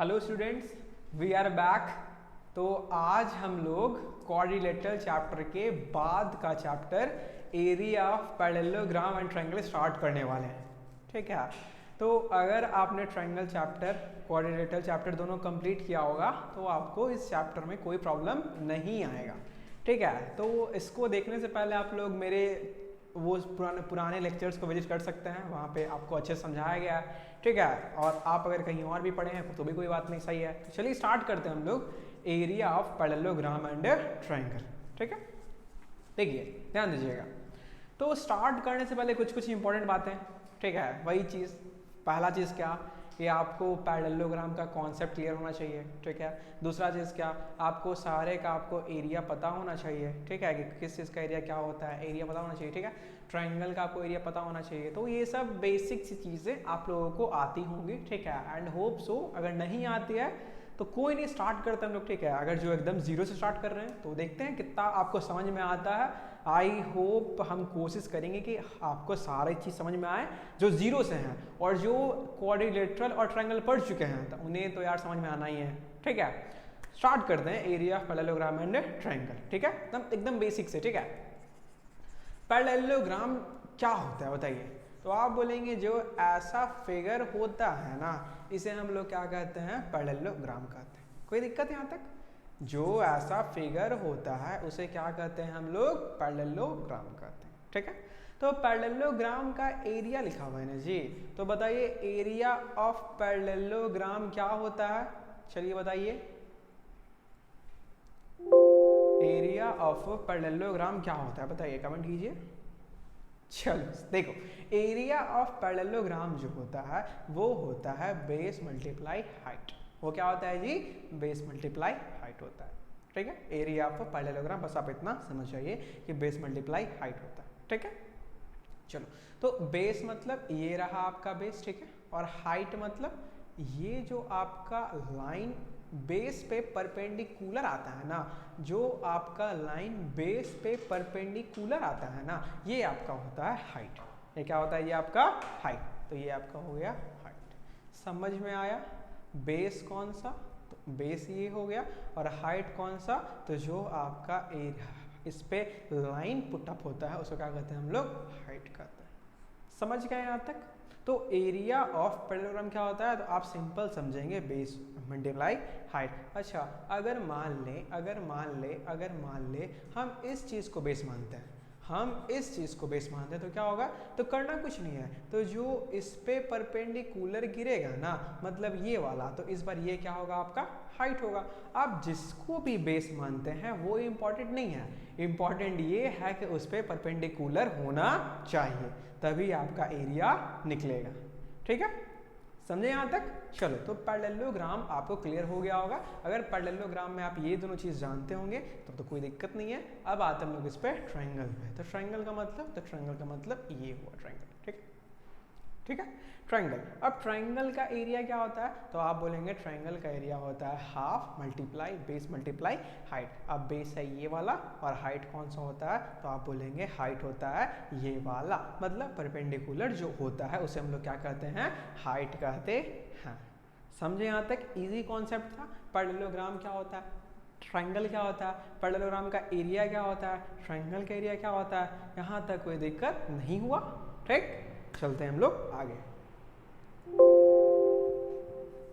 Hello students, we are back. तो आज हम लोग क्वाड्रिलेटरल चैप्टर के बाद का chapter area of parallelogram and triangle start करने वाले हैं। ठीक है, तो अगर आपने ट्रायंगल चैप्टर क्वाड्रिलेटरल चैप्टर दोनों कंप्लीट किया होगा तो आपको इस चैप्टर में कोई प्रॉब्लम नहीं आएगा। ठीक है, तो इसको देखने से पहले आप लोग मेरे वो पुराने लेक्चर्स को विजिट कर सकते हैं, वहाँ पे आपको अच्छे से समझाया गया है। ठीक है, और आप अगर कहीं और भी पढ़े हैं तो भी कोई बात नहीं, सही है। तो चलिए स्टार्ट करते हैं हम लोग area of parallelogram and triangle. ठीक है, देखिए ध्यान दीजिएगा। तो स्टार्ट करने से पहले कुछ इंपॉर्टेंट बातें। ठीक है, वही चीज़, पहला चीज़ क्या, कि आपको पैरेललोग्राम का कॉन्सेप्ट क्लियर होना चाहिए। ठीक है, दूसरा चीज़ क्या, आपको सारे का आपको एरिया पता होना चाहिए। ठीक है, कि किस चीज़ का एरिया क्या होता है, एरिया पता होना चाहिए। ठीक है, ट्रायंगल का आपको एरिया पता होना चाहिए। तो ये सब बेसिक सी चीज़ें आप लोगों को आती होंगी। ठीक है, एंड होप सो अगर नहीं आती है तो कोई नहीं, स्टार्ट करते हैं हम लोग। ठीक है, अगर जो एकदम जीरो से स्टार्ट कर रहे हैं तो देखते हैं कितना आपको समझ में आता है। आई होप हम कोशिश करेंगे कि आपको सारी चीज़ समझ में आए जो जीरो से हैं, और जो क्वाड्रिलेटरल और ट्रायंगल पढ़ चुके हैं तो उन्हें तो यार समझ में आना ही है। ठीक है, स्टार्ट करते हैं area of parallelogram and triangle. ठीक है, एकदम बेसिक से। ठीक है, पैरेललोग्राम क्या होता है बताइए। तो आप बोलेंगे जो ऐसा फिगर होता है ना, इसे हम लोग क्या कहते हैं, पैरेललोग्राम कहते हैं। कोई दिक्कत यहाँ तक? जो ऐसा फिगर होता है उसे क्या कहते हैं हम लोग, पैरेललोग्राम कहते हैं। ठीक है, तो पैरेललोग्राम का एरिया लिखा हुआ है ना जी, तो बताइए एरिया ऑफ पैरेललोग्राम क्या होता है। चलिए बताइए, एरिया ऑफ पैरेललोग्राम क्या होता है बताइए, कमेंट कीजिए। चलो देखो, एरिया ऑफ पैरेललोग्राम जो होता है वो होता है बेस मल्टीप्लाई हाइट। वो क्या होता है जी, बेस मल्टीप्लाई हाइट होता है। ठीक है, एरिया ऑफ पैरेललोग्राम, बस आप इतना समझ जाइए कि बेस मल्टीप्लाई हाइट होता है। ठीक है, चलो, तो बेस मतलब ये रहा आपका बेस। ठीक है, और हाइट मतलब ये जो आपका लाइन बेस पे परपेंडिकुलर आता है ना, जो आपका लाइन बेस पे परपेंडिकुलर आता है ना, ये आपका होता है हाइट। ये क्या होता है, ये आपका हाइट। तो ये आपका हो गया हाइट। समझ में आया? बेस कौन सा, तो बेस ये हो गया, और हाइट कौन सा, तो जो आपका एरिया इस पे लाइन पुटअप होता है उसको क्या कहते हैं हम लोग, हाइट कहते हैं। समझ गए यहाँ तक? तो एरिया ऑफ पैरेललोग्राम क्या होता है, तो आप सिंपल समझेंगे बेस मल्टीप्लाई हाइट। अच्छा, अगर मान ले हम इस चीज़ को बेस मानते हैं, तो क्या होगा, तो करना कुछ नहीं है, तो जो इस पे परपेंडिकुलर गिरेगा ना, मतलब ये वाला, तो इस बार ये क्या होगा, आपका हाइट होगा। आप जिसको भी बेस मानते हैं वो इम्पॉर्टेंट नहीं है, इम्पॉर्टेंट ये है कि उस पे परपेंडिकुलर होना चाहिए, तभी आपका एरिया निकलेगा। ठीक है, समझे यहाँ तक? चलो, तो पैरेललोग्राम आपको क्लियर हो गया होगा। अगर पैरेललोग्राम में आप ये दोनों चीज़ जानते होंगे तब तो कोई दिक्कत नहीं है। अब आते हम लोग इस पे ट्रायंगल पे। तो ट्रायंगल का मतलब ये हुआ ट्रायंगल। ठीक है, ट्रायंगल। अब ट्रायंगल का एरिया क्या होता है, तो आप बोलेंगे ट्रायंगल का एरिया होता है half multiply base multiply height. अब बेस है ये वाला और हाइट कौन सा होता है, तो आप बोलेंगे हाइट होता है ये वाला, मतलब परपेंडिकुलर जो होता है उसे हम लोग क्या कहते हैं, हाइट कहते हैं। समझे यहाँ तक? इजी कॉन्सेप्ट था। पैरेललोग्राम क्या होता है, ट्रायंगल क्या होता है, पैरेललोग्राम का एरिया क्या होता है, ट्रायंगल का एरिया क्या होता है, यहाँ तक कोई दिक्कत नहीं हुआ? ठीक, चलते हैं हम लोग आगे।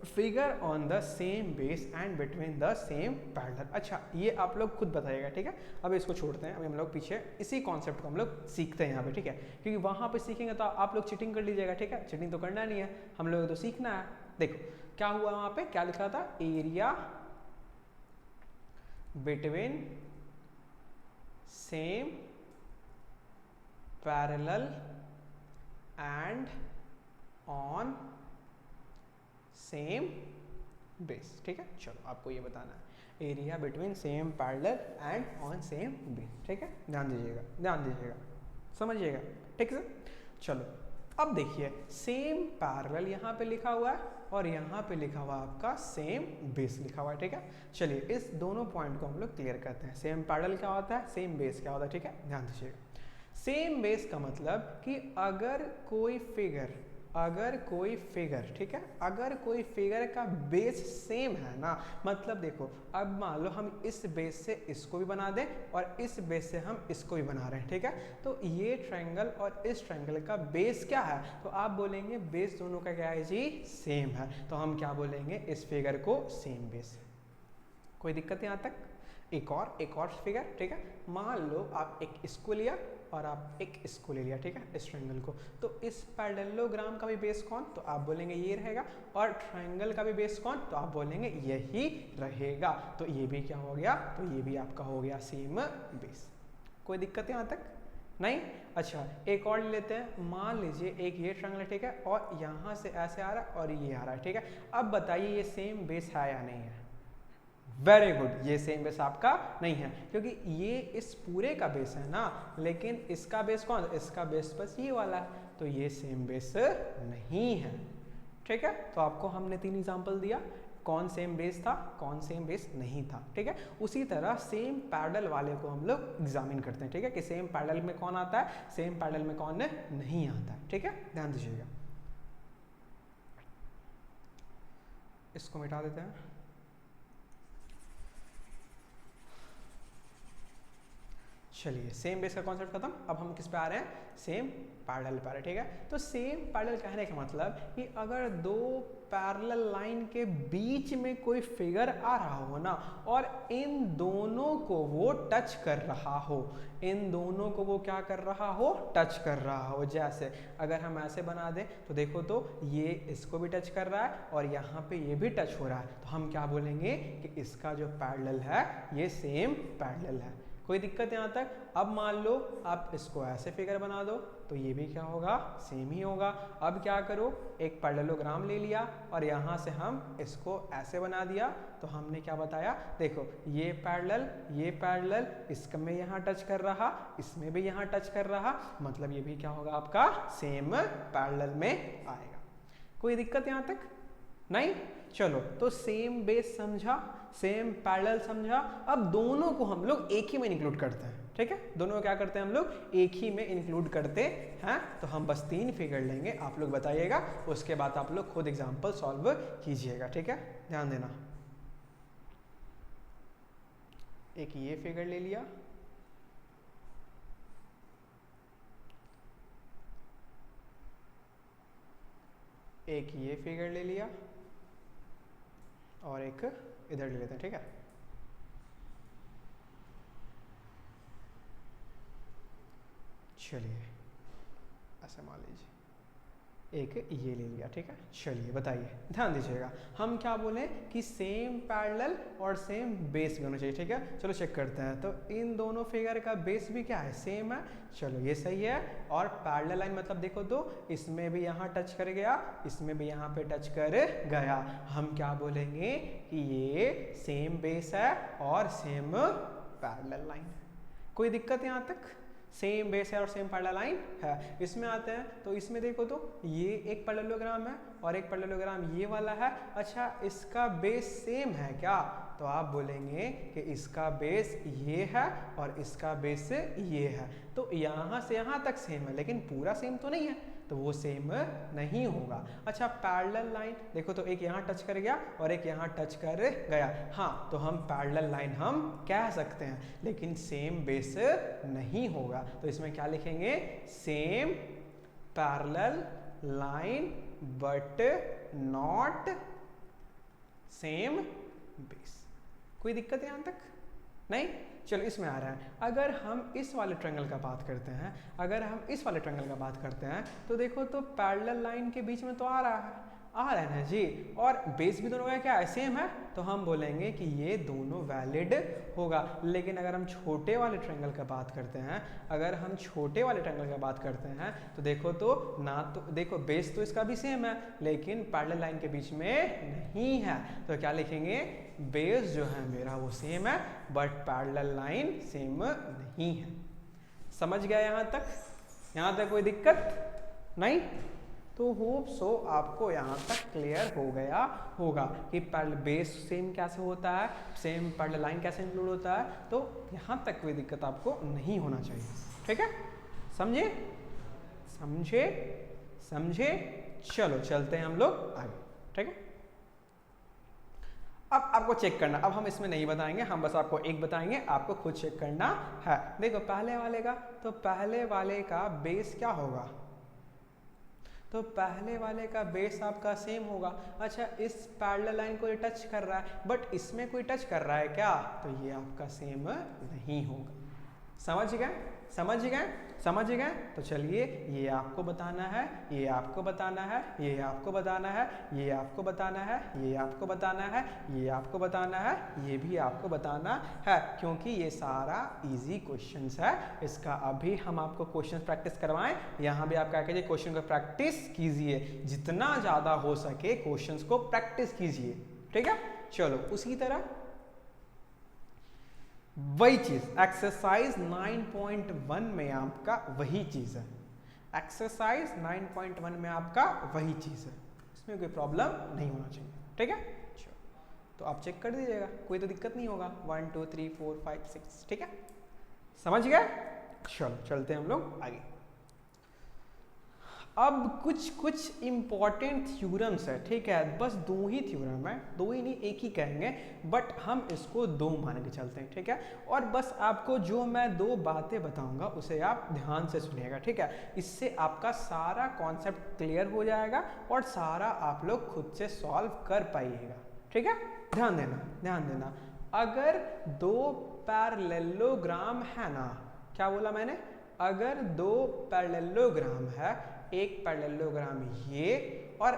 Figure on the same base and between the same parallel. अच्छा, ये आप लोग खुद बताइएगा। ठीक है, अब इसको छोड़ते हैं, अभी हम लोग पीछे इसी कॉन्सेप्ट को हम लोग सीखते हैं यहाँ पे। ठीक है, क्योंकि वहाँ पे सीखेंगे तो आप लोग चीटिंग कर लीजिएगा। ठीक है, चीटिंग तो करना नहीं है, हम लोग तो सीखना है। देखो क्या हुआ, वहाँ पे क्या लिखा था, area between same parallel and on same base. ठीक है, चलो आपको ये बताना है, area between same parallel and on same base. ठीक है, ध्यान दीजिएगा, समझिएगा। ठीक है, चलो अब देखिए, सेम पैरेलल यहाँ पे लिखा हुआ है और यहाँ पे लिखा हुआ आपका सेम बेस लिखा हुआ है। ठीक है, चलिए इस दोनों पॉइंट को हम लोग क्लियर करते हैं। सेम पैरेलल क्या होता है, सेम बेस क्या होता है। ठीक है, ध्यान दीजिएगा। सेम बेस का मतलब कि अगर कोई फिगर अगर कोई फिगर, ठीक है, अगर कोई फिगर का बेस सेम है ना, मतलब देखो अब मान लो हम इस बेस से इसको भी बना दें और इस बेस से हम इसको भी बना रहे हैं, ठीक है, तो ये ट्रायंगल और इस ट्रायंगल का बेस क्या है, तो आप बोलेंगे बेस दोनों का क्या है जी, सेम है, तो हम क्या बोलेंगे, इस फिगर को सेम बेस है। कोई दिक्कत यहाँ तक? एक और फिगर, ठीक है, मान लो आप एक इसको लिया और आप एक इसको ले लिया, ठीक है, इस ट्रायंगल को, तो इस पैरेललोग्राम का भी बेस कौन, तो आप बोलेंगे ये रहेगा, और ट्रायंगल का भी बेस कौन, तो आप बोलेंगे यही रहेगा, तो ये भी क्या हो गया, तो ये भी आपका हो गया सेम बेस। कोई दिक्कत यहाँ तक? नहीं? अच्छा एक और ले लेते हैं, मान लीजिए एक ये ट्रायंगल, ठीक है, और यहाँ से ऐसे आ रहा है और ये आ रहा है, ठीक है, अब बताइए ये सेम बेस है या नहीं है? वेरी गुड, ये सेम बेस आपका नहीं है, क्योंकि ये इस पूरे का बेस है ना, लेकिन इसका बेस कौन, इसका बेस बस ये वाला है, तो ये सेम बेस नहीं है, ठीक है। तो आपको हमने 3 एग्जांपल दिया, कौन सेम बेस था, कौन सेम बेस नहीं था, ठीक है। उसी तरह सेम पैरेलल वाले को हम लोग एग्जामिन करते हैं, ठीक है, कि सेम पैरेलल में कौन आता है, सेम पैरेलल में कौन नहीं आता है, ठीक है, ध्यान दीजिएगा। इसको मिटा देते हैं। चलिए सेम बेस का कॉन्सेप्ट खत्म, अब हम किस पे आ रहे हैं, सेम पैरेलल पे आ रहे हैं, ठीक है। तो सेम पैरेलल कहने का मतलब कि अगर दो पैरेलल लाइन के बीच में कोई फिगर आ रहा हो ना, और इन दोनों को वो टच कर रहा हो, इन दोनों को वो क्या कर रहा हो, टच कर रहा हो। जैसे अगर हम ऐसे बना दें तो देखो, तो ये इसको भी टच कर रहा है और यहाँ पे ये भी टच हो रहा है, तो हम क्या बोलेंगे कि इसका जो पैरेलल है ये सेम पैरेलल है। कोई दिक्कत यहाँ तक? अब मान लो आप इसको ऐसे फिगर बना दो तो ये भी क्या होगा, सेम ही होगा। अब क्या करो, एक पैरेललोग्राम ले लिया और यहाँ से हम इसको ऐसे बना दिया, तो हमने क्या बताया, देखो ये पैरेलल इसमें यहाँ टच कर रहा, इसमें भी यहाँ टच कर रहा, मतलब ये भी क्या होगा आपका सेम पैरेलल में आएगा। कोई दिक्कत यहाँ तक? नहीं? चलो, तो सेम बेस समझा, सेम पैरेलल समझा। अब दोनों को हम लोग एक ही में इंक्लूड करते हैं, ठीक है, दोनों को क्या करते हैं हम लोग, एक ही में इंक्लूड करते हैं। तो हम बस 3 फिगर लेंगे, आप लोग बताइएगा, उसके बाद आप लोग खुद एग्जांपल सॉल्व कीजिएगा, ठीक है, ध्यान देना। एक ये फिगर ले लिया, एक ये फिगर ले लिया और एक इधर ले लेते हैं, ठीक है। चलिए ऐसे मान लीजिए एक ये ले लिया, ठीक है। चलिए बताइए, ध्यान दीजिएगा, हम क्या बोले कि सेम पैरेलल और सेम बेस भी होना चाहिए, ठीक है। चलो चेक करते हैं, तो इन दोनों फिगर का बेस भी क्या है, सेम है, चलो ये सही है। और पैरेलल लाइन मतलब देखो, तो इसमें भी यहाँ टच कर गया, इसमें भी यहाँ पे टच कर गया, हम क्या बोलेंगे कि ये सेम बेस है और सेम पैरेलल लाइन है। कोई दिक्कत यहाँ तक? सेम बेस है और सेम पैरेलल लाइन है। इसमें आते हैं तो इसमें देखो, तो ये एक पैरेललोग्राम है और एक पैरेललोग्राम ये वाला है। अच्छा, इसका बेस सेम है क्या? तो आप बोलेंगे कि इसका बेस ये है और इसका बेस ये है, तो यहाँ से यहाँ तक सेम है, लेकिन पूरा सेम तो नहीं है, तो वो सेम नहीं होगा। अच्छा, पैरेलल लाइन देखो, तो एक यहाँ टच कर गया और एक यहाँ टच कर गया, हाँ, तो हम पैरेलल लाइन हम कह सकते हैं, लेकिन सेम बेस नहीं होगा। तो इसमें क्या लिखेंगे, same parallel line but not same base. कोई दिक्कत है यहाँ तक? नहीं? चलो इसमें आ रहा है, अगर हम इस वाले ट्रायंगल का बात करते हैं, अगर हम इस वाले ट्रायंगल का बात करते हैं, तो देखो, तो पैरेलल लाइन के बीच में तो आ रहा है ना जी, और बेस भी दोनों का क्या है, सेम है, तो हम बोलेंगे कि ये दोनों वैलिड होगा। लेकिन अगर हम छोटे वाले ट्रायंगल का बात करते हैं, अगर हम छोटे वाले ट्रायंगल का बात करते हैं, तो देखो, तो ना, तो देखो बेस तो इसका भी सेम है, लेकिन पैरेलल लाइन के बीच में नहीं है, तो क्या लिखेंगे, बेस जो है मेरा वो सेम है, बट पैरेलल लाइन सेम नहीं है। समझ गया यहाँ तक? यहाँ तक कोई दिक्कत नहीं? तो होप सो आपको यहाँ तक क्लियर हो गया होगा कि बेस सेम कैसे होता है, सेम पैरेलल लाइन कैसे इंक्लूड होता है। तो यहाँ तक कोई दिक्कत आपको नहीं होना चाहिए, ठीक है। समझे? समझे? समझे? चलो चलते हैं हम लोग आगे, ठीक है। अब आपको चेक करना, अब हम इसमें नहीं बताएंगे, हम बस आपको एक बताएंगे, आपको खुद चेक करना है। देखो पहले वाले का, तो पहले वाले का बेस क्या होगा, तो पहले वाले का बेस आपका सेम होगा। अच्छा इस पैरेलल लाइन को ये टच कर रहा है, बट इसमें कोई टच कर रहा है क्या, तो ये आपका सेम नहीं होगा। समझ गए, समझ गए, समझ गए। तो चलिए ये आपको बताना है, ये आपको बताना है, ये आपको बताना है, ये आपको बताना है, ये आपको बताना है, ये आपको बताना है, ये भी आपको बताना है, क्योंकि ये सारा इजी क्वेश्चंस है। इसका अभी हम आपको क्वेश्चंस प्रैक्टिस करवाएं, यहाँ भी आप क्या कीजिए, क्वेश्चन को प्रैक्टिस कीजिए, जितना ज़्यादा हो सके क्वेश्चंस को प्रैक्टिस कीजिए, ठीक है। चलो उसी तरह वही चीज एक्सरसाइज 9.1 में आपका वही चीज है, एक्सरसाइज 9.1 में आपका वही चीज है, इसमें कोई प्रॉब्लम नहीं होना चाहिए, ठीक है। तो आप चेक कर दीजिएगा, कोई तो दिक्कत नहीं होगा। 1 2 3 4 5 6, ठीक है, समझ गए। चलो चलते हैं हम लोग आगे। अब कुछ इंपॉर्टेंट थ्योरम्स है, ठीक है, बस दो ही थ्योरम है, दो ही नहीं एक ही कहेंगे, बट हम इसको दो मान के चलते हैं, ठीक है। और बस आपको जो मैं दो बातें बताऊंगा उसे आप ध्यान से सुनिएगा, ठीक है। इससे आपका सारा कॉन्सेप्ट क्लियर हो जाएगा और सारा आप लोग खुद से सॉल्व कर पाइएगा, ठीक है। ध्यान देना, ध्यान देना। अगर दो पैरेललोग्राम है ना, क्या बोला मैंने, अगर दो पैरेललोग्राम है, एक पैरेललोग्राम ये और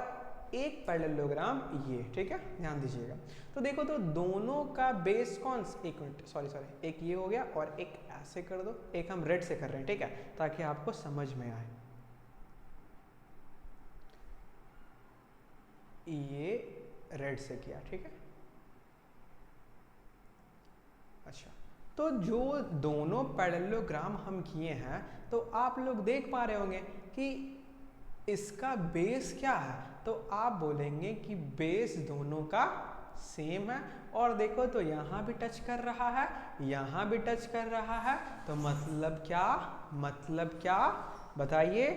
एक पैरेललोग्राम ये, ठीक है, ध्यान दीजिएगा। तो देखो तो दोनों का बेस कौन, एक मिनट सॉरी, एक ये हो गया और एक ऐसे कर दो, एक हम रेड से कर रहे हैं, ठीक है, ताकि आपको समझ में आए। ये रेड से किया, ठीक है। अच्छा तो जो दोनों पैरेललोग्राम हम किए हैं, तो आप लोग देख पा रहे होंगे कि इसका बेस क्या है, तो आप बोलेंगे कि बेस दोनों का सेम है। और देखो तो यहाँ भी टच कर रहा है, यहाँ भी टच कर रहा है, तो मतलब क्या, मतलब क्या, बताइए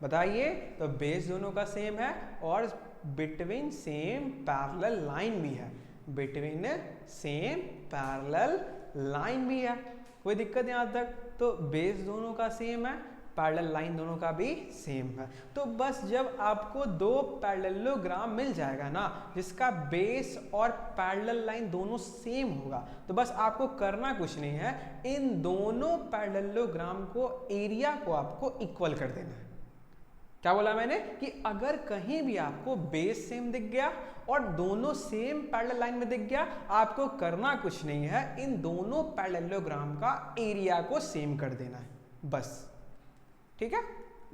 बताइए। तो बेस दोनों का सेम है और बिटवीन सेम पैरेलल लाइन भी है, बिटवीन सेम पैरेलल लाइन भी है, कोई दिक्कत यहाँ तक। तो बेस दोनों का सेम है, पैरेलल लाइन दोनों का भी सेम है। तो बस जब आपको दो पैरेललोग्राम मिल जाएगा ना, जिसका बेस और पैरेलल लाइन दोनों सेम होगा, तो बस आपको करना कुछ नहीं है, इन दोनों पैरेललोग्राम को एरिया को आपको इक्वल कर देना है। क्या बोला मैंने, कि अगर कहीं भी आपको बेस सेम दिख गया और दोनों सेम पैरेलल लाइन में दिख गया, आपको करना कुछ नहीं है, इन दोनों पैरेललोग्राम का एरिया को सेम कर देना है बस, ठीक है।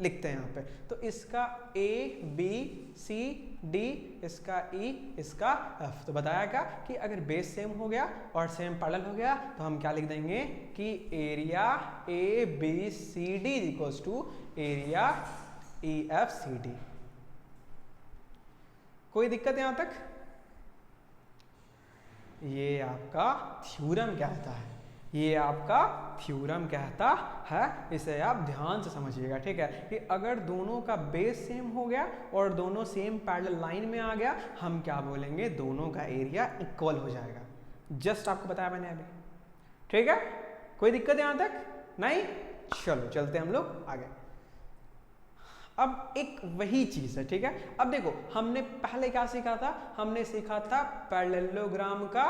लिखते हैं यहाँ पे, तो इसका A B C D, इसका E, इसका F। तो बताया क्या कि अगर बेस सेम हो गया और सेम पैरेलल हो गया, तो हम क्या लिख देंगे कि area A B C D equals to area E F C D। कोई दिक्कत यहाँ तक? ये आपका थ्योरम कहता है, ये आपका थ्योरम कहता है, इसे आप ध्यान से समझिएगा, ठीक है। कि अगर दोनों का बेस सेम हो गया और दोनों सेम पैरेलल लाइन में आ गया, हम क्या बोलेंगे, दोनों का एरिया इक्वल हो जाएगा। जस्ट आपको बताया मैंने अभी, ठीक है। कोई दिक्कत यहाँ तक नहीं? चलो चलते हम लोग आगे। अब एक वही चीज है, ठीक है। अब देखो हमने पहले क्या सीखा था, हमने सीखा था पैरेललोग्राम का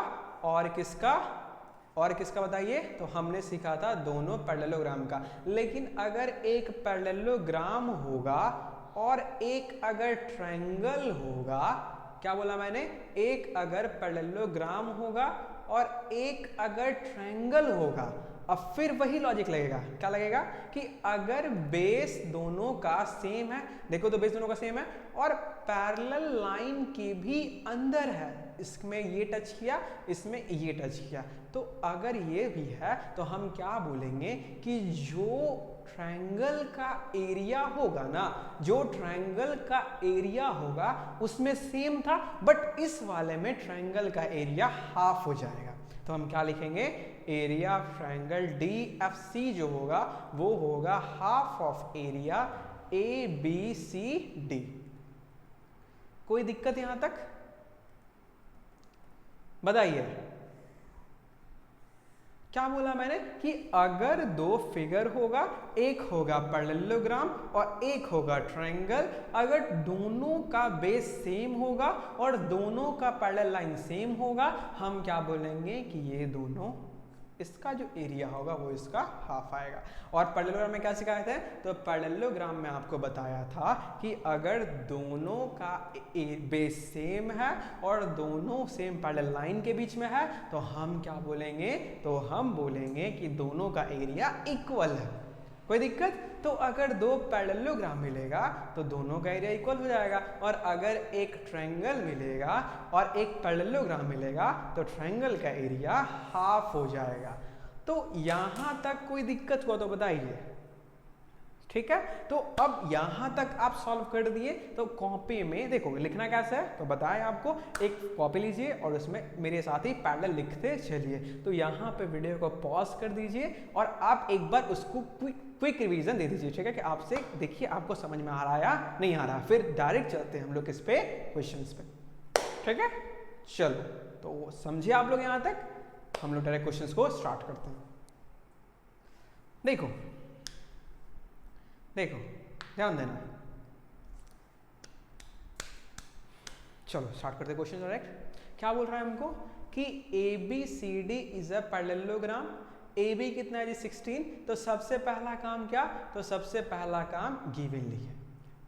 और किसका बताइए, तो हमने सीखा था दोनों पैरेललोग्राम का। लेकिन अगर एक पैरेललोग्राम होगा और एक अगर ट्रायंगल होगा, क्या बोला मैंने, एक अगर पैरेललोग्राम होगा और एक अगर ट्रायंगल होगा, अब फिर वही लॉजिक लगेगा, क्या लगेगा कि अगर बेस दोनों का सेम है, देखो तो बेस दोनों का सेम है और पैरेलल लाइन के भी अंदर है, इसमें ये टच किया, इसमें ये टच किया, तो अगर ये भी है तो हम क्या बोलेंगे कि जो ट्रायंगल का एरिया होगा ना, जो ट्रायंगल का एरिया होगा उसमें सेम था, बट इस वाले में ट्रायंगल का एरिया हाफ हो जाएगा। तो हम क्या लिखेंगे, एरिया ऑफ ट्रायंगल DFC जो होगा वो होगा हाफ ऑफ एरिया ABCD। कोई दिक्कत यहां तक? बताइए। क्या बोला मैंने कि अगर दो फिगर होगा, एक होगा पैरेललोग्राम और एक होगा ट्रायंगल, अगर दोनों का बेस सेम होगा और दोनों का पैरेलल लाइन सेम होगा, हम क्या बोलेंगे कि ये दोनों, इसका जो एरिया होगा वो इसका हाफ आएगा। और पैरेललोग्राम में क्या सिखाया था? तो पैरेललोग्राम में आपको बताया था कि अगर दोनों का बेस सेम है और दोनों सेम पैरेलल लाइन के बीच में है तो हम क्या बोलेंगे? तो हम बोलेंगे कि दोनों का एरिया इक्वल है। कोई दिक्कत? तो अगर दो पैरेललोग्राम मिलेगा तो दोनों का एरिया इक्वल हो जाएगा, और अगर एक ट्रायंगल मिलेगा और एक पैरेललोग्राम मिलेगा तो ट्रायंगल का एरिया हाफ हो जाएगा। तो यहां तक कोई दिक्कत हो तो बताइए। ठीक है, तो अब यहां तक आप सॉल्व कर दिए। तो कॉपी में देखो लिखना कैसे है तो बताएं आपको। एक कॉपी लीजिए और उसमें मेरे साथ ही पैरेलल लिखते चलिए। तो यहाँ पे वीडियो को पॉज कर दीजिए और आप एक बार उसको क्विक रिवीजन दे दीजिए। ठीक है, कि आपसे देखिए आपको समझ में आ रहा है या नहीं आ रहा। फिर डायरेक्ट चलते हैं हम लोग किस पे? क्वेश्चंस पे। ठीक है, चलो तो समझिए आप लोग यहां तक। हम लोग डायरेक्ट क्वेश्चंस को स्टार्ट करते हैं। देखो देखो ध्यान देना। चलो स्टार्ट करते हैं क्वेश्चन डायरेक्ट। क्या बोल रहा है हमको कि ABCD is a parallelogram. AB कितना है जी? 16। तो सबसे पहला काम क्या? तो सबसे पहला काम गिवन लिखे।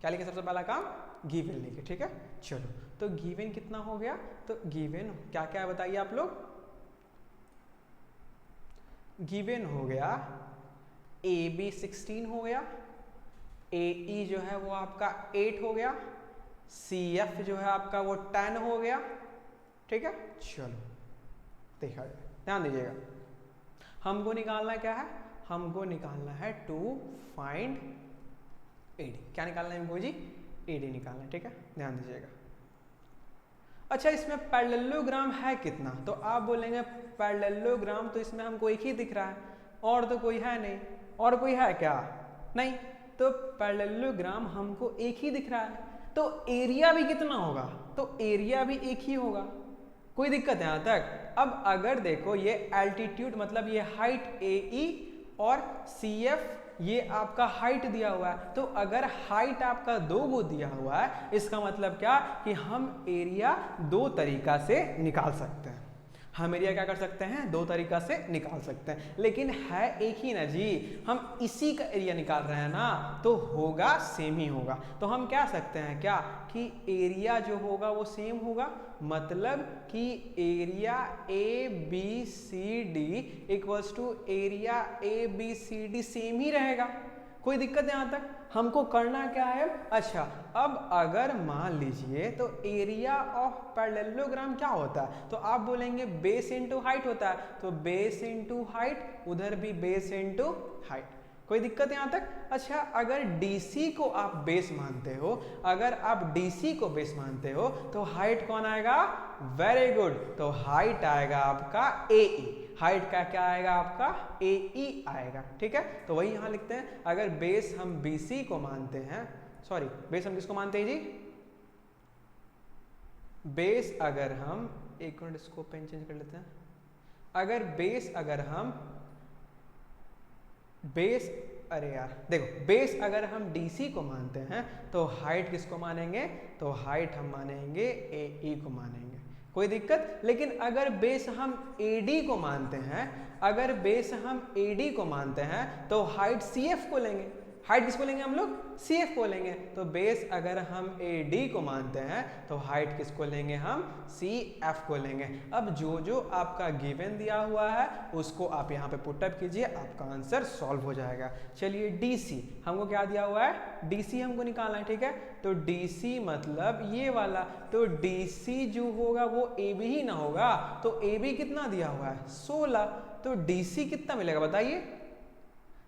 क्या लिखे? सबसे पहला काम गिवन लिखे। ठीक है, चलो तो गिवन कितना हो गया? तो गिवन क्या क्या है बताइए आप लोग। गिवन हो गया AB 16 हो गया, AE जो है वो आपका 8 हो गया, CF जो है आपका वो 10 हो गया। ठीक है, चलो देखा जाए, ध्यान दीजिएगा। हमको निकालना क्या है? हमको निकालना है टू फाइंड AD। क्या निकालना है हमको जी? AD निकालना है। ठीक है, ध्यान दीजिएगा। अच्छा, इसमें पैरेललोग्राम है कितना? तो आप बोलेंगे पैरेललोग्राम तो इसमें हमको एक ही दिख रहा है, और तो कोई है नहीं। और कोई है क्या? नहीं। तो पैरेललोग्राम हमको एक ही दिख रहा है, तो एरिया भी कितना होगा? तो एरिया भी एक ही होगा। कोई दिक्कत यहां तक? अब अगर देखो ये एल्टीट्यूड मतलब ये हाइट AE और CF ये आपका हाइट दिया हुआ है, तो अगर हाइट आपका 2 गो दिया हुआ है, इसका मतलब क्या कि हम एरिया 2 तरीका से निकाल सकते हैं। हम एरिया क्या कर सकते हैं? 2 तरीका से निकाल सकते हैं, लेकिन है एक ही ना जी। हम इसी का एरिया निकाल रहे हैं ना, तो होगा सेम ही होगा। तो हम क्या सकते हैं क्या कि एरिया जो होगा वो सेम होगा, मतलब कि area ABCD equals to area ABCD same ही रहेगा। कोई दिक्कत यहां तक? हमको करना क्या है? अच्छा, अब अगर मान लीजिए तो एरिया ऑफ पैरेललोग्राम क्या होता है? तो आप बोलेंगे बेस इनटू हाइट होता है, तो बेस इनटू हाइट, उधर भी बेस इनटू हाइट। कोई दिक्कत यहां तक? अच्छा, अगर DC को आप बेस मानते हो, अगर आप DC को बेस मानते हो तो हाइट कौन आएगा? वेरी गुड, तो हाइट आएगा आपका AE। हाइट का क्या आएगा आपका? AE आएगा। ठीक है, तो वही यहां लिखते हैं। अगर बेस हम BC को मानते हैं, सॉरी बेस हम किसको मानते हैं जी? बेस अगर हम, एक मिनट इसको पेन चेंज कर लेते हैं। अगर बेस अगर हम बेस, अरे यार देखो, बेस अगर हम DC को मानते हैं तो हाइट किसको मानेंगे? तो हाइट हम मानेंगे AE को मानेंगे। कोई दिक्कत? लेकिन अगर बेस हम AD को मानते हैं, अगर बेस हम AD को मानते हैं तो हाइट CF को लेंगे। हाइट किसको लेंगे हम लोग? CF को लेंगे। तो बेस अगर हम AD को मानते हैं तो हाइट किसको लेंगे? हम CF को लेंगे। अब जो जो आपका गिवन दिया हुआ है उसको आप यहाँ पे पुटअप कीजिए, आपका आंसर सॉल्व हो जाएगा। चलिए DC हमको क्या दिया हुआ है? DC हमको निकालना है। ठीक है, तो DC मतलब ये वाला, तो DC जो होगा वो AB ही ना होगा, तो AB कितना दिया हुआ है? 16। तो DC कितना मिलेगा बताइए?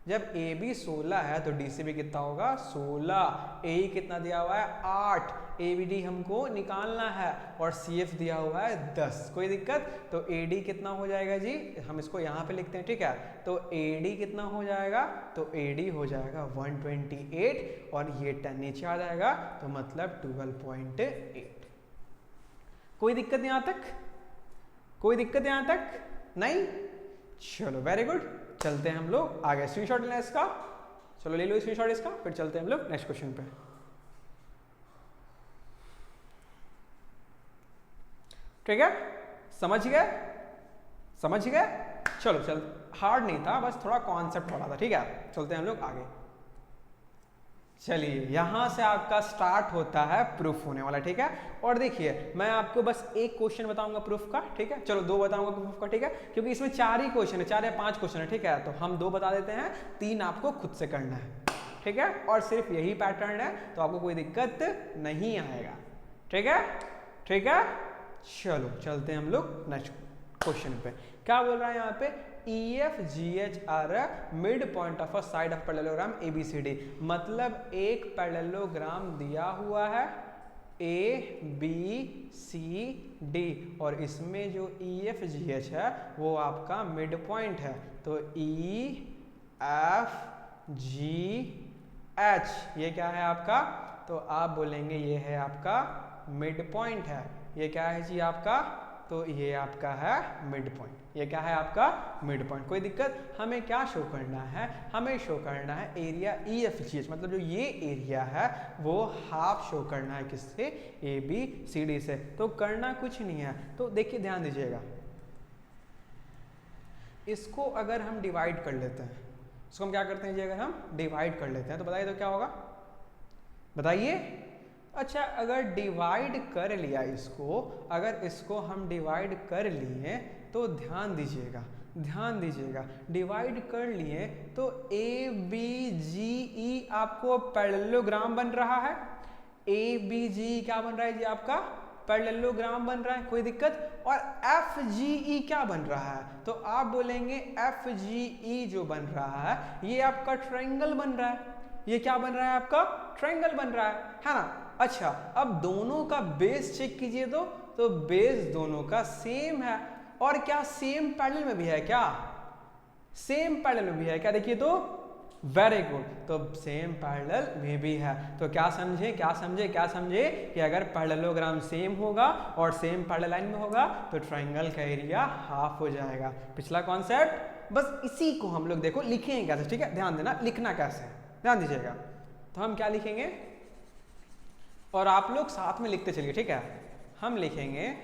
जब AB 16 है तो DC भी कितना होगा? 16। AE कितना दिया हुआ है? 8। ABD हमको निकालना है और CF दिया हुआ है 10। कोई दिक्कत? तो AD कितना हो जाएगा जी? हम इसको यहाँ पे लिखते हैं। ठीक है, तो AD कितना हो जाएगा? तो AD हो जाएगा 128 और ये 10 नीचे आ जाएगा, तो मतलब 12.8। कोई दिक्कत यहाँ तक? कोई दिक्कत यहाँ तक? नहीं? चलो वेरी गुड, चलते हैं हम लोग आगे। स्क्रीनशॉट लेना इसका, चलो ले लो स्क्रीनशॉट इसका, फिर चलते हैं हम लोग नेक्स्ट क्वेश्चन पे। ठीक है, समझ गए? समझ गए? चलो चल, हार्ड नहीं था, बस थोड़ा कॉन्सेप्ट वाला था। ठीक है, चलते हैं हम लोग आगे। चलिए, यहां से आपका स्टार्ट होता है प्रूफ होने वाला। ठीक है, और देखिए मैं आपको बस एक क्वेश्चन बताऊंगा प्रूफ का। ठीक है, चलो 2 बताऊंगा प्रूफ का। ठीक है, क्योंकि इसमें 4 ही क्वेश्चन है, 4 या 5 क्वेश्चन है। ठीक है, तो हम 2 बता देते हैं, 3 आपको खुद से करना है। ठीक है, और सिर्फ यही पैटर्न है, तो आपको कोई दिक्कत नहीं आएगा। ठीक है, ठीक है, चलो चलते हैं हम लोग नेक्स्ट क्वेश्चन पे। क्या बोल रहा है यहाँ पे? EFGH are mid point of a side of parallelogram ABCD। मतलब एक पैरेललोग्राम दिया हुआ है ABCD और इसमें जो EFGH है वो आपका मिड पॉइंट है। तो EFGH ये क्या है आपका? तो आप बोलेंगे ये है आपका मिड पॉइंट है। ये क्या है जी आपका? तो ये आपका है मिड पॉइंट। ये क्या है आपका? Mid point. कोई दिक्कत? हमें क्या शो करना है? हमें शो करना है एरिया EFGH, मतलब जो ये एरिया है वो हाफ शो करना है किससे? ABCD से। तो करना कुछ नहीं है, तो देखिए ध्यान दीजिएगा, इसको अगर हम डिवाइड कर लेते हैं, इसको हम क्या करते हैं जी, अगर हम डिवाइड कर लेते हैं तो बताइए तो क्या होगा? बताइए। अच्छा, अगर डिवाइड कर लिया इसको, अगर इसको हम डिवाइड कर लिए तो ध्यान दीजिएगा, ध्यान दीजिएगा, डिवाइड कर लिए तो ABGE आपको पैरेललोग्राम बन रहा है। ABGE क्या बन रहा है जी आपका? पैरेललोग्राम बन रहा है। कोई दिक्कत? और FGE क्या बन रहा है? तो आप बोलेंगे FGE जो बन रहा है ये आपका ट्रायंगल बन रहा है। ये क्या बन रहा है आपका? ट्रायंगल बन रहा है ना? अच्छा, अब दोनों का बेस चेक कीजिए तो बेस दोनों का सेम है। और क्या सेम पैरेलल में भी है? क्या सेम पैरेलल में भी है? क्या देखिए तो, वेरी गुड, तो सेम पैरेलल में भी है। तो क्या समझे, क्या समझे, क्या समझे कि अगर पैरेललोग्राम सेम होगा और सेम पैरेलल लाइन में होगा तो ट्रायंगल का एरिया हाफ हो जाएगा। पिछला कॉन्सेप्ट, बस इसी को हम लोग देखो लिखेंगे कैसे। ठीक है, ध्यान देना, लिखना कैसे है, ध्यान दीजिएगा। तो हम क्या लिखेंगे, और आप लोग साथ में लिखते चलिए। ठीक है, हम लिखेंगे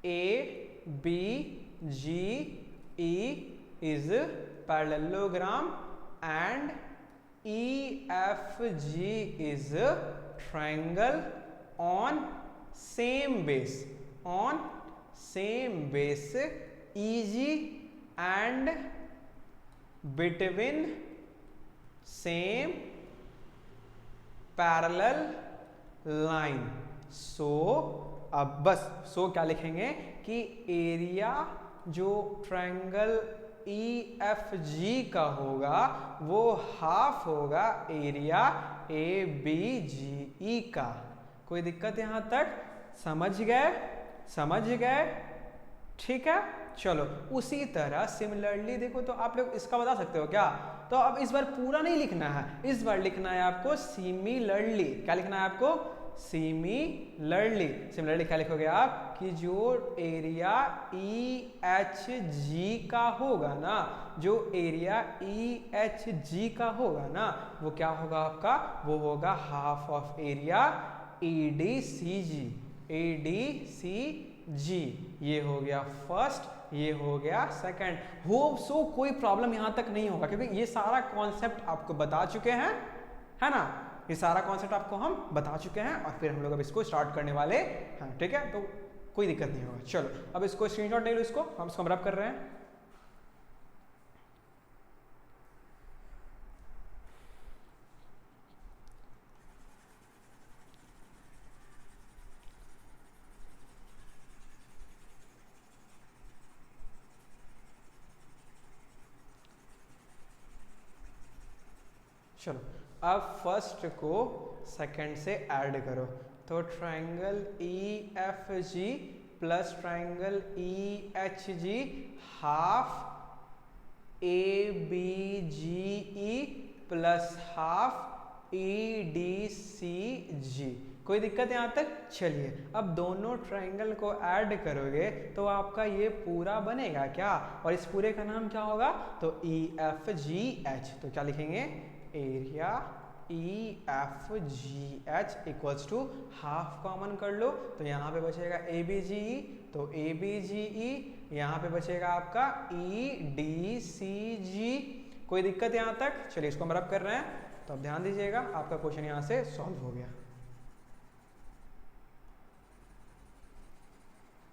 ABGE is parallelogram and EFG is triangle on same base, on same base EG and between same parallel line. So अब बस क्या लिखेंगे कि एरिया जो ट्रायंगल EFG का होगा वो हाफ होगा एरिया ABGE का। कोई दिक्कत यहां तक? समझ गए? समझ गए? ठीक है, चलो उसी तरह सिमिलरली देखो, तो आप लोग इसका बता सकते हो क्या? तो अब इस बार पूरा नहीं लिखना है, इस बार लिखना है आपको सिमिलरली। क्या लिखना है आपको? सिमिलरली। सिमिलरली क्या लिखोगे आप कि जो एरिया EHG का होगा ना, जो एरिया EHG का होगा ना, वो क्या होगा आपका? वो होगा half of area ADCG। ADCG ये हो गया फर्स्ट, ये हो गया सेकंड। होप सो कोई प्रॉब्लम यहां तक नहीं होगा, क्योंकि ये सारा कॉन्सेप्ट आपको बता चुके हैं, है ना? ये सारा कॉन्सेप्ट आपको हम बता चुके हैं और फिर हम लोग अब इसको स्टार्ट करने वाले हैं। ठीक है, तो कोई दिक्कत नहीं होगा। चलो अब इसको स्क्रीनशॉट ले लो, इसको हम रब कर रहे हैं। चलो अब फर्स्ट को सेकंड से ऐड करो, तो triangle EFG plus triangle EHG half ABGE plus half EDCG। कोई दिक्कत यहाँ तक? चलिए अब दोनों ट्रायंगल को ऐड करोगे तो आपका ये पूरा बनेगा क्या, और इस पूरे का नाम क्या होगा? तो EFGH। तो क्या लिखेंगे? Area EFGH equals to half common कर लो तो यहाँ पे बचेगा ABGE, तो ABGE यहाँ पे बचेगा आपका EDCG। कोई दिक्कत यहाँ तक? चलिए इसको हम रब कर रहे हैं, तो अब ध्यान दीजिएगा आपका क्वेश्चन यहाँ से सॉल्व हो गया।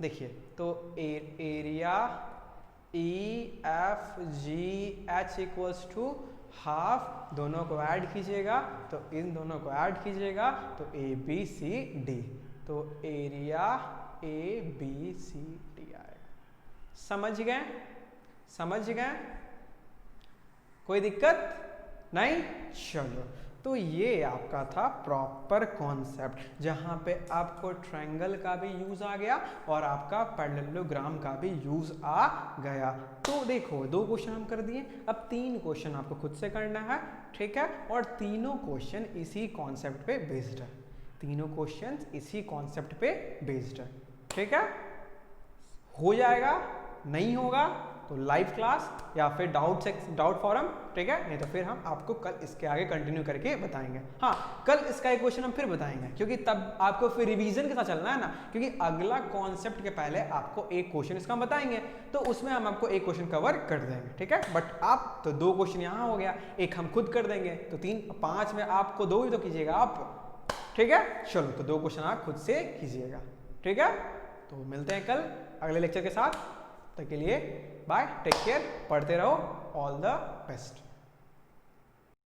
देखिए तो area EFGH equals to half, दोनों को ऐड कीजिएगा तो इन दोनों को ऐड कीजिएगा तो ABCD, तो एरिया ABCD आएगा। समझ गए? समझ गए? कोई दिक्कत नहीं? चलो तो ये आपका था प्रॉपर कॉन्सेप्ट जहाँ पे आपको ट्रायंगल का भी यूज आ गया और आपका पैरेललोग्राम का भी यूज आ गया। तो देखो 2 क्वेश्चन हम कर दिए, अब 3 क्वेश्चन आपको खुद से करना है, ठीक है, और तीनों क्वेश्चन इसी कॉन्सेप्ट पे बेस्ड है, तीनों क्वेश्चन इसी कॉन्सेप्ट पे बेस्ड है, ठीक है। हो जाएगा, नहीं होगा तो लाइव क्लास या फिर डाउट फॉरम, ठीक है, नहीं तो फिर हम आपको कल इसके आगे कंटिन्यू करके बताएंगे। हाँ, कल इसका एक क्वेश्चन हम फिर बताएंगे क्योंकि तब आपको फिर रिवीजन के साथ चलना है ना, क्योंकि अगला कॉन्सेप्ट के पहले आपको एक क्वेश्चन इसका हम बताएंगे तो उसमें हम आपको एक क्वेश्चन कवर कर देंगे, ठीक है। बट आप तो 2 क्वेश्चन यहाँ हो गया, एक हम खुद कर देंगे तो 3-5 में आपको 2 ही तो कीजिएगा आप, ठीक है। चलो तो 2 क्वेश्चन आप खुद से कीजिएगा, ठीक है। तो मिलते हैं कल अगले लेक्चर के साथ, तब के लिए बाय, टेक केयर, पढ़ते रहो, ऑल द बेस्ट।